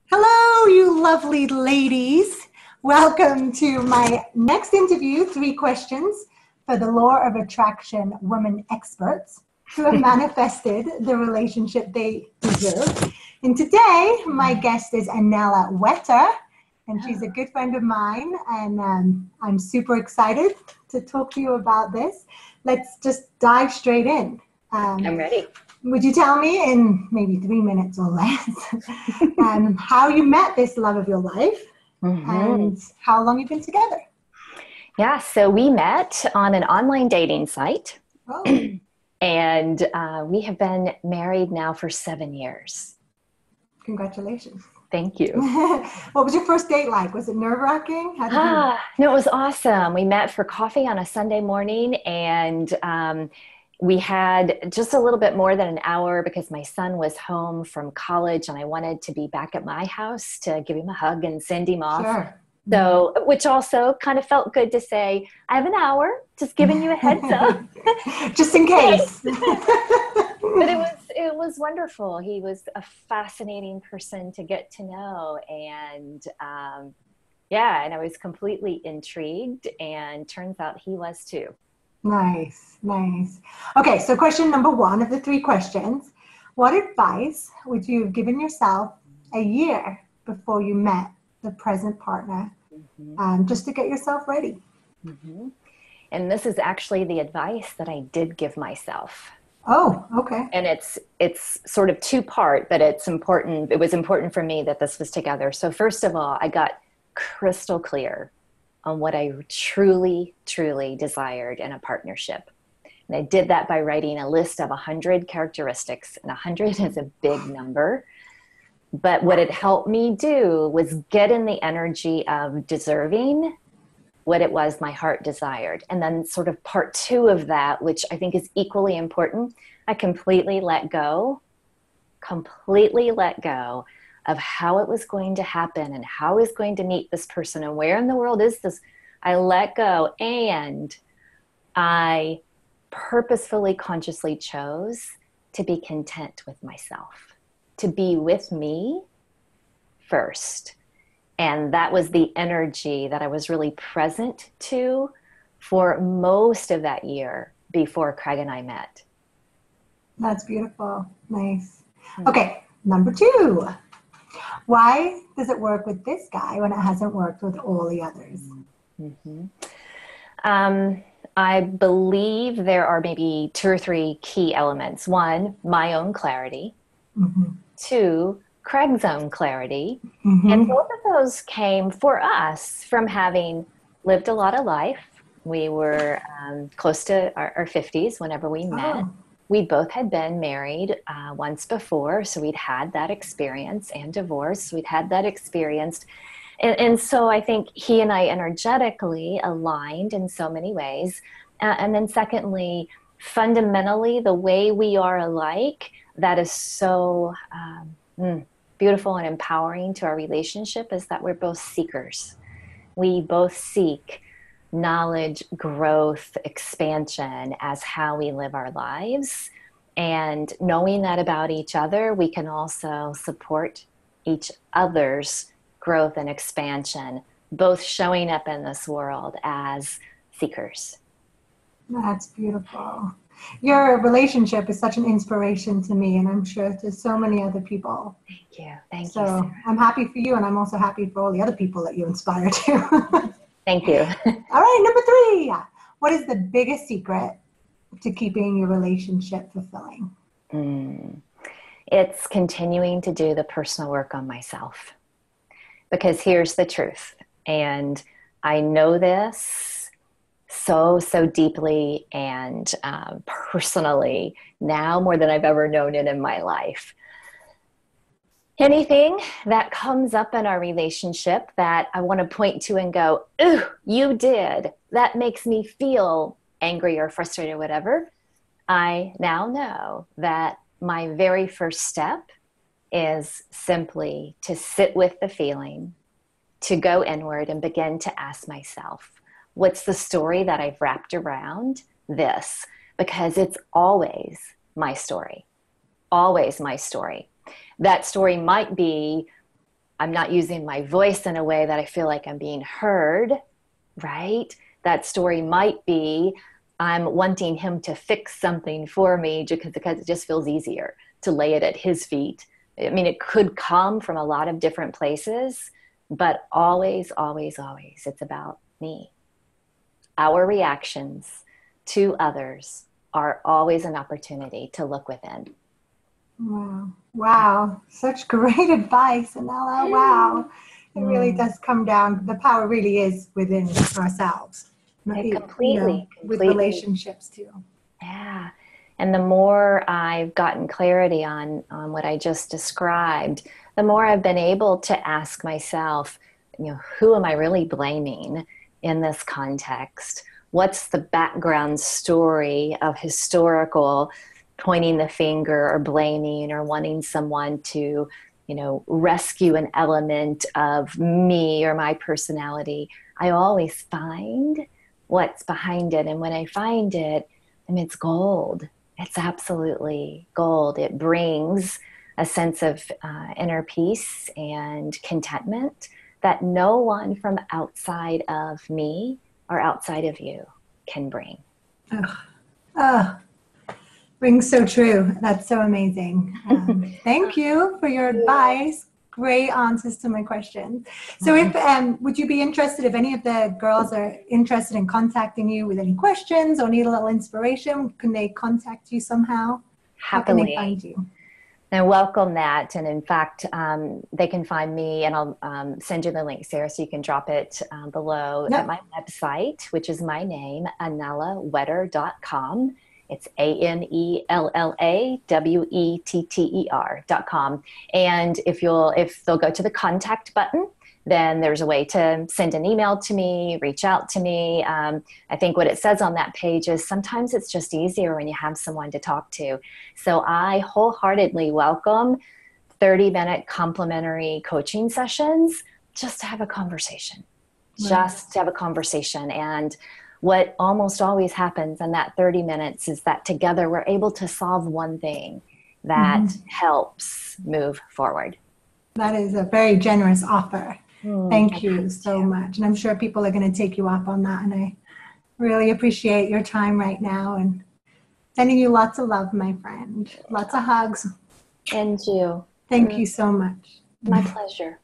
Hello, you lovely ladies. Welcome to my next interview, 3 questions for the Law of Attraction women experts who have manifested the relationship they deserve. And today, my guest is Anella Wetter, and she's a good friend of mine, and I'm super excited to talk to you about this. Let's just dive straight in. I'm ready. Would you tell me in maybe 3 minutes or less how you met this love of your life and how long you've been together? Yeah, so we met on an online dating site. Oh. And we have been married now for 7 years. Congratulations. Thank you. What was your first date like? Was it nerve-wracking? No, it was awesome. We met for coffee on a Sunday morning, and we had just a little bit more than an hour because my son was home from college and I wanted to be back at my house to give him a hug and send him off. Sure. So, which also kind of felt good to say, I have an hour, just giving you a heads up. Just in case. But it was wonderful. He was a fascinating person to get to know. And and I was completely intrigued, and turns out he was too. Nice. Okay, so question number 1 of the 3 questions. What advice would you have given yourself a year before you met the present partner, just to get yourself ready? And this is actually the advice that I did give myself. Oh, okay. And it's sort of 2-part, but it's important. It was important for me that this was together. So first of all, I got crystal clear on what I truly, truly desired in a partnership. And I did that by writing a list of 100 characteristics, and 100 is a big number. But what it helped me do was get in the energy of deserving what it was my heart desired. And then sort of part 2 of that, which I think is equally important, I completely let go of how it was going to happen and how I was going to meet this person and where in the world is this. I let go, and I purposefully, consciously chose to be content with myself, to be with me first. And that was the energy that I was really present to for most of that year before Craig and I met. That's beautiful. Nice. Okay, number 2. Why does it work with this guy when it hasn't worked with all the others? I believe there are maybe 2 or 3 key elements. 1, my own clarity. 2, Craig's own clarity. And both of those came for us from having lived a lot of life. We were close to our 50s whenever we met. We both had been married once before, so we'd had that experience, and divorced. We'd had that experience. And so I think he and I energetically aligned in so many ways. And then secondly, fundamentally, the way we are alike, that is so beautiful and empowering to our relationship, is that we're both seekers. We both seek knowledge, growth, expansion as how we live our lives. And knowing that about each other, we can also support each other's growth and expansion, both showing up in this world as seekers. That's beautiful. Your relationship is such an inspiration to me, and I'm sure to so many other people. Thank you. Thank you. So I'm happy for you, and I'm also happy for all the other people that you inspire to. Thank you. All right, number 3. What is the biggest secret to keeping your relationship fulfilling? It's continuing to do the personal work on myself. Because here's the truth, and I know this so deeply and personally now more than I've ever known it in my life. Anything that comes up in our relationship that I want to point to and go, ooh, you did, that makes me feel angry or frustrated or whatever, I now know that my very first step is simply to sit with the feeling, to go inward and begin to ask myself, what's the story that I've wrapped around this? Because it's always my story. Always my story. That story might be I'm not using my voice in a way that I feel like I'm being heard, right? That story might be I'm wanting him to fix something for me because it just feels easier to lay it at his feet. I mean, it could come from a lot of different places, but always, always, always, it's about me. Our reactions to others are always an opportunity to look within. Wow. Wow. Such great advice, Anella. Wow. It really does come down, the power really is within ourselves. Completely. With relationships too. Yeah. And the more I've gotten clarity on what I just described, the more I've been able to ask myself, who am I really blaming in this context? What's the background story of historical pointing the finger or blaming or wanting someone to, rescue an element of me or my personality? I always find what's behind it. And when I find it, it's gold. It's absolutely gold. It brings a sense of inner peace and contentment that no one from outside of me or outside of you can bring. Rings so true. That's so amazing. Thank you for your advice. Great answers to my questions. So if would you be interested, if any of the girls are interested in contacting you with any questions or need a little inspiration, can they contact you somehow? Happily. How can they find you? I welcome that. And in fact, they can find me, and I'll send you the link, Sarah, so you can drop it below at my website, which is my name, anellawetter.com. It's ANELLAWETTER.com. And if they'll go to the contact button, then there's a way to send an email to me, reach out to me. I think what it says on that page is sometimes it's just easier when you have someone to talk to. So I wholeheartedly welcome 30-minute complimentary coaching sessions just to have a conversation. Right. Just to have a conversation. And what almost always happens in that 30 minutes is that together we're able to solve one thing that helps move forward. That is a very generous offer. Thank you so much. And I'm sure people are going to take you up on that. And I really appreciate your time right now and sending you lots of love, my friend. Lots of hugs. And you. Thank you so much. My pleasure.